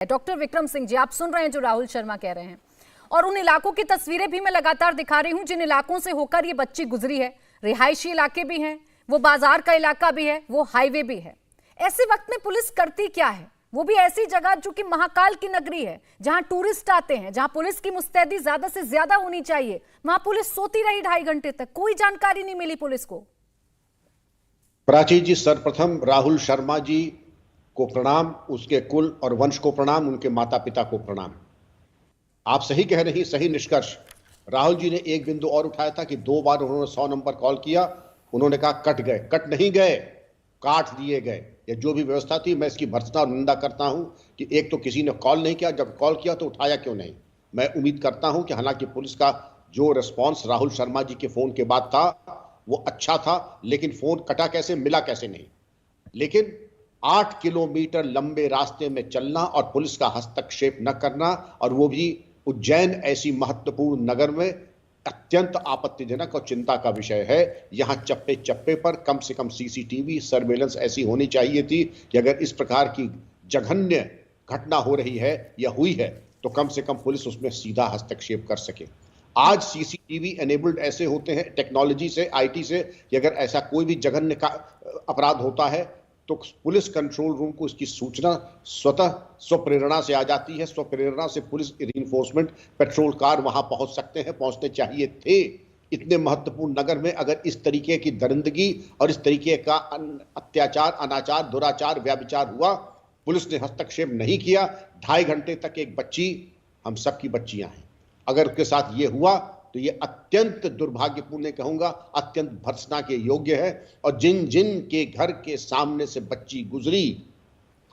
Doctor Vikram Singh ji, आप सुन रहे हैं जो राहुल शर्मा कह रहे हैं, और उन इलाकों की तस्वीरें भी मैं लगातार दिखा रही हूं जिन इलाकों से होकर ये बच्ची गुजरी है। रिहायशी इलाके भी हैं, वो बाजार का इलाका भी है, वो हाईवे भी है। ऐसे वक्त में पुलिस करती क्या है, वो भी ऐसी जगह जो कि महाकाल की नगरी है, जहां टूरिस्ट आते हैं, जहां पुलिस की मुस्तैदी ज्यादा से ज्यादा होनी चाहिए। वहां पुलिस सोती रही 2.5 घंटे तक, कोई जानकारी नहीं मिली पुलिस को। प्राची जी, सर्वप्रथम राहुल शर्मा जी को प्रणाम, उसके कुल और वंश को प्रणाम, उनके माता पिता को प्रणाम। आप सही कह रही, सही निष्कर्ष। राहुल जी ने एक बिंदु और उठाया था कि 2 बार उन्होंने 100 नंबर कॉल किया, उन्होंने कहा कट गए। कट नहीं गए, काट दिए गए। या जो भी व्यवस्था थी, मैं इसकी भर्त्सना और निंदा करता हूं कि एक तो किसी ने कॉल नहीं किया, जब कॉल किया तो उठाया क्यों नहीं। मैं उम्मीद करता हूं कि हालांकि पुलिस का जो रिस्पॉन्स राहुल शर्मा जी के फोन के बाद था वो अच्छा था, लेकिन फोन कटा कैसे, मिला कैसे नहीं। लेकिन 8 किलोमीटर लंबे रास्ते में चलना और पुलिस का हस्तक्षेप न करना, और वो भी उज्जैन ऐसी महत्वपूर्ण नगर में, अत्यंत आपत्तिजनक और चिंता का विषय है। यहां चप्पे चप्पे पर कम से कम सीसीटीवी सर्वेलेंस ऐसी होनी चाहिए थी कि अगर इस प्रकार की जघन्य घटना हो रही है या हुई है तो कम से कम पुलिस उसमें सीधा हस्तक्षेप कर सके। आज सीसीटीवी एनेबल्ड ऐसे होते हैं टेक्नोलॉजी से, आईटी से, कि अगर ऐसा कोई भी जघन्य का अपराध होता है तो पुलिस कंट्रोल रूम को इसकी सूचना स्वतः स्वप्रेरणा से आ जाती है। स्वप्रेरणा से पुलिस रिइंफोर्समेंट पेट्रोल कार वहां पहुंच सकते हैं, पहुंचने चाहिए थे। इतने महत्वपूर्ण नगर में अगर इस तरीके की दरिंदगी और इस तरीके का अत्याचार, अनाचार, दुराचार, व्याभिचार हुआ, पुलिस ने हस्तक्षेप नहीं किया। 2.5 घंटे तक एक बच्ची, हम सबकी बच्चियां हैं, अगर उसके साथ ये हुआ तो ये अत्यंत दुर्भाग्यपूर्ण कहूंगा, अत्यंत भर्त्सना के योग्य है। और जिन जिन के घर के सामने से बच्ची गुजरी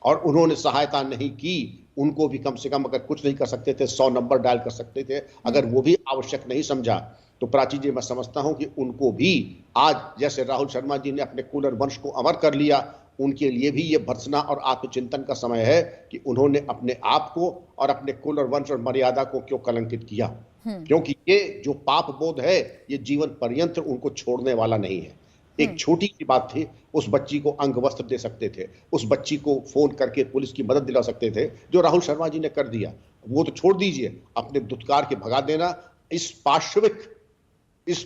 और उन्होंने सहायता नहीं की, उनको भी कम से कम, अगर कुछ नहीं कर सकते थे 100 नंबर डायल कर सकते थे, अगर वो भी आवश्यक नहीं समझा तो प्राची जी मैं समझता हूं कि उनको भी आज, जैसे राहुल शर्मा जी ने अपने कुल और वंश को अमर कर लिया, उनके लिए भी ये भर्त्सना और आत्मचिंतन का समय है कि उन्होंने अपने आप को और अपने कुल और वंश और मर्यादा को क्यों कलंकित किया। क्योंकि ये जो पाप बोध है ये जीवन पर्यंत उनको छोड़ने वाला नहीं है। एक छोटी सी बात थी, उस बच्ची को अंग वस्त्र दे सकते थे, उस बच्ची को फोन करके पुलिस की मदद दिला सकते थे, जो राहुल शर्मा जी ने कर दिया। वो तो छोड़ दीजिए, अपने दुत्कार के भगा देना। इस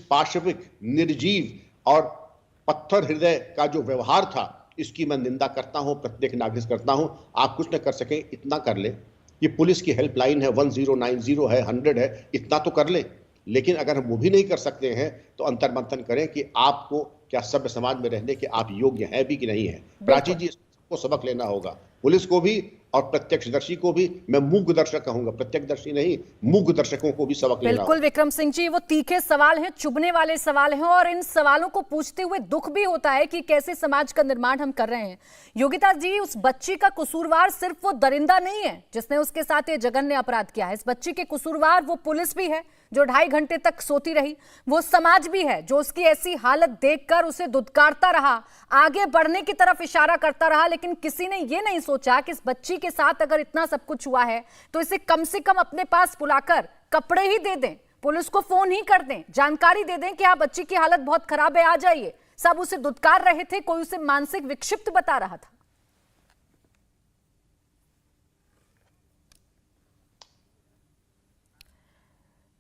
पाशविक निर्जीव और पत्थर हृदय का जो व्यवहार था, इसकी मैं निंदा करता हूं, प्रत्येक नागरिक करता हूं। आप कुछ न कर सकें, इतना कर ले। ये पुलिस की हेल्पलाइन है, 1090 है, 100 है, इतना तो कर ले। लेकिन अगर हम वो भी नहीं कर सकते हैं तो अंतर्मंथन करें कि आपको क्या सभ्य समाज में रहने के आप योग्य हैं भी कि नहीं है। प्राची जी को सबक लेना होगा, पुलिस को भी और प्रत्यक्षदर्शी को भी। मैं मूक दर्शक कहूंगा, प्रत्यक्षदर्शी नहीं, मूक दर्शकों को भी सबक लेना होगा। बिल्कुल विक्रम सिंह जी, वो तीखे सवाल हैं, चुभने वाले सवाल हैं, और इन सवालों को पूछते हुए दुख भी होता है कि कैसे समाज का निर्माण हम कर रहे हैं। योगिता जी, उस बच्ची का कसूरवार सिर्फ वो दरिंदा नहीं है जिसने उसके साथ ये जघन्य अपराध किया है। इस बच्ची के कसूरवार वो पुलिस भी है जो 2.5 घंटे तक सोती रही, वो समाज भी है जो उसकी ऐसी हालत देखकर उसे दुत्कारता रहा, आगे बढ़ने की तरफ इशारा करता रहा। लेकिन किसी ने ये नहीं सोचा कि इस बच्ची के साथ अगर इतना सब कुछ हुआ है तो इसे कम से कम अपने पास बुलाकर कपड़े ही दे दें, पुलिस को फोन ही कर दें, जानकारी दे दें कि हाँ बच्ची की हालत बहुत खराब है, आ जाइए। सब उसे दुत्कार रहे थे, कोई उसे मानसिक विक्षिप्त बता रहा था।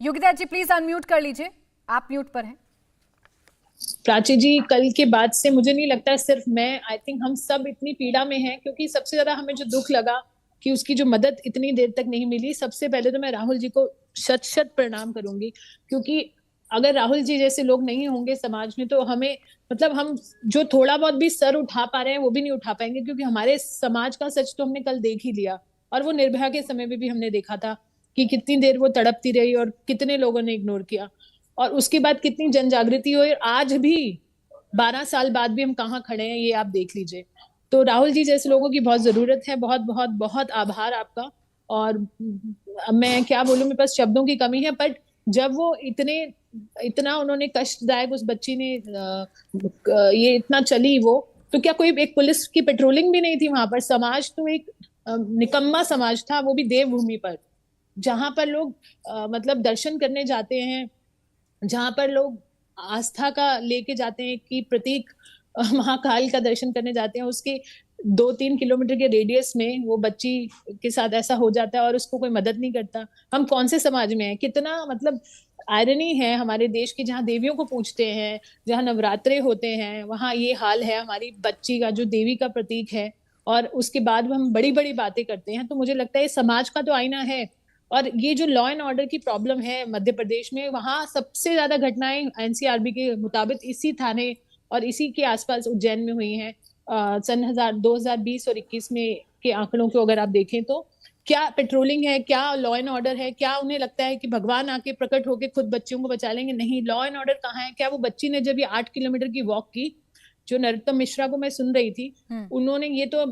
योगिता जी प्लीज अनम्यूट कर लीजिए, आप म्यूट पर हैं। प्राची जी, कल के बाद से मुझे नहीं लगता सिर्फ मैं, आई थिंक हम सब इतनी पीड़ा में हैं, क्योंकि सबसे ज्यादा हमें जो दुख लगा कि उसकी जो मदद इतनी देर तक नहीं मिली। सबसे पहले तो मैं राहुल जी को शत शत प्रणाम करूंगी, क्योंकि अगर राहुल जी जैसे लोग नहीं होंगे समाज में तो हमें, मतलब हम जो थोड़ा बहुत भी सर उठा पा रहे हैं वो भी नहीं उठा पाएंगे, क्योंकि हमारे समाज का सच तो हमने कल देख ही लिया। और वो निर्भया के समय में भी हमने देखा था कि कितनी देर वो तड़पती रही और कितने लोगों ने इग्नोर किया, और उसके बाद कितनी जन जागृति हुई। आज भी 12 साल बाद भी हम कहाँ खड़े हैं ये आप देख लीजिए। तो राहुल जी जैसे लोगों की बहुत जरूरत है। बहुत बहुत बहुत आभार आपका। और मैं क्या बोलूं, मेरे पास शब्दों की कमी है। बट जब वो इतना उन्होंने कष्टदायक, उस बच्ची ने ये इतना चली वो, तो क्या कोई एक पुलिस की पेट्रोलिंग भी नहीं थी वहां पर? समाज तो एक निकम्मा समाज था, वो भी देवभूमि पर, जहां पर लोग मतलब दर्शन करने जाते हैं, जहां पर लोग आस्था का लेके जाते हैं कि प्रतीक महाकाल का दर्शन करने जाते हैं, उसके 2-3 किलोमीटर के रेडियस में वो बच्ची के साथ ऐसा हो जाता है और उसको कोई मदद नहीं करता। हम कौन से समाज में हैं? कितना मतलब आयरनी है हमारे देश की, जहाँ देवियों को पूजते हैं, जहाँ नवरात्रे होते हैं, वहाँ ये हाल है हमारी बच्ची का जो देवी का प्रतीक है, और उसके बाद हम बड़ी बड़ी बातें करते हैं। तो मुझे लगता है समाज का तो आईना है। और ये जो लॉ एंड ऑर्डर की प्रॉब्लम है मध्य प्रदेश में, वहाँ सबसे ज्यादा घटनाएं एनसीआरबी के मुताबिक इसी थाने और इसी के आसपास उज्जैन में हुई हैं। सन 2020 और 21 में के आंकड़ों को अगर आप देखें तो क्या पेट्रोलिंग है, क्या लॉ एंड ऑर्डर है? क्या उन्हें लगता है कि भगवान आके प्रकट होके खुद बच्चियों को बचा लेंगे? नहीं, लॉ एंड ऑर्डर कहाँ है? क्या वो बच्ची ने जब ये 8 किलोमीटर की वॉक की, जो नरोत्तम मिश्रा को मैं सुन रही थी, उन्होंने ये तो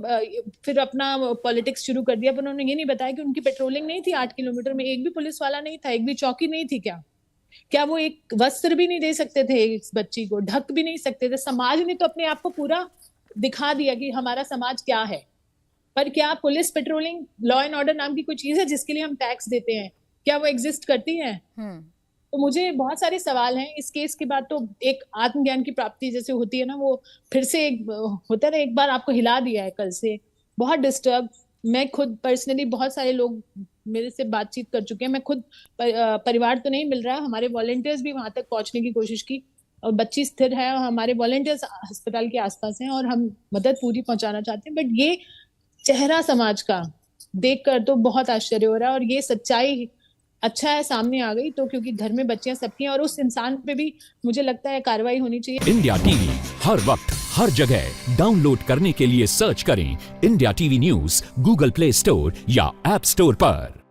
फिर अपना पॉलिटिक्स शुरू कर दिया, पर उन्होंने ये नहीं बताया कि उनकी पेट्रोलिंग नहीं थी 8 किलोमीटर में, एक भी पुलिस वाला नहीं था, एक भी चौकी नहीं थी। क्या वो एक वस्त्र भी नहीं दे सकते थे इस बच्ची को, ढक भी नहीं सकते थे? समाज ने तो अपने आप को पूरा दिखा दिया कि हमारा समाज क्या है। पर क्या police patrolling, law and order नाम की कोई चीज है जिसके लिए हम टैक्स देते हैं? क्या वो एग्जिस्ट करती है? तो मुझे बहुत सारे सवाल हैं इस केस के बाद। तो एक आत्मज्ञान की प्राप्ति जैसे होती है ना, वो फिर से एक होता है ना, एक बार आपको हिला दिया है कल से, बहुत डिस्टर्ब। मैं खुद पर्सनली, बहुत सारे लोग मेरे से बातचीत कर चुके हैं, मैं खुद परिवार तो नहीं मिल रहा है, हमारे वॉलंटियर्स भी वहां तक पहुंचने की कोशिश की, और बच्ची स्थिर है और हमारे वॉलंटियर्स अस्पताल के आसपास हैं और हम मदद पूरी पहुंचाना चाहते हैं। बट ये चेहरा समाज का देखकर तो बहुत आश्चर्य हो रहा है, और ये सच्चाई अच्छा है सामने आ गई तो, क्योंकि घर में बच्चियां सबकी हैं और उस इंसान पे भी मुझे लगता है कार्रवाई होनी चाहिए। इंडिया टीवी हर वक्त हर जगह डाउनलोड करने के लिए सर्च करें India TV news Google play store या ऐप स्टोर पर।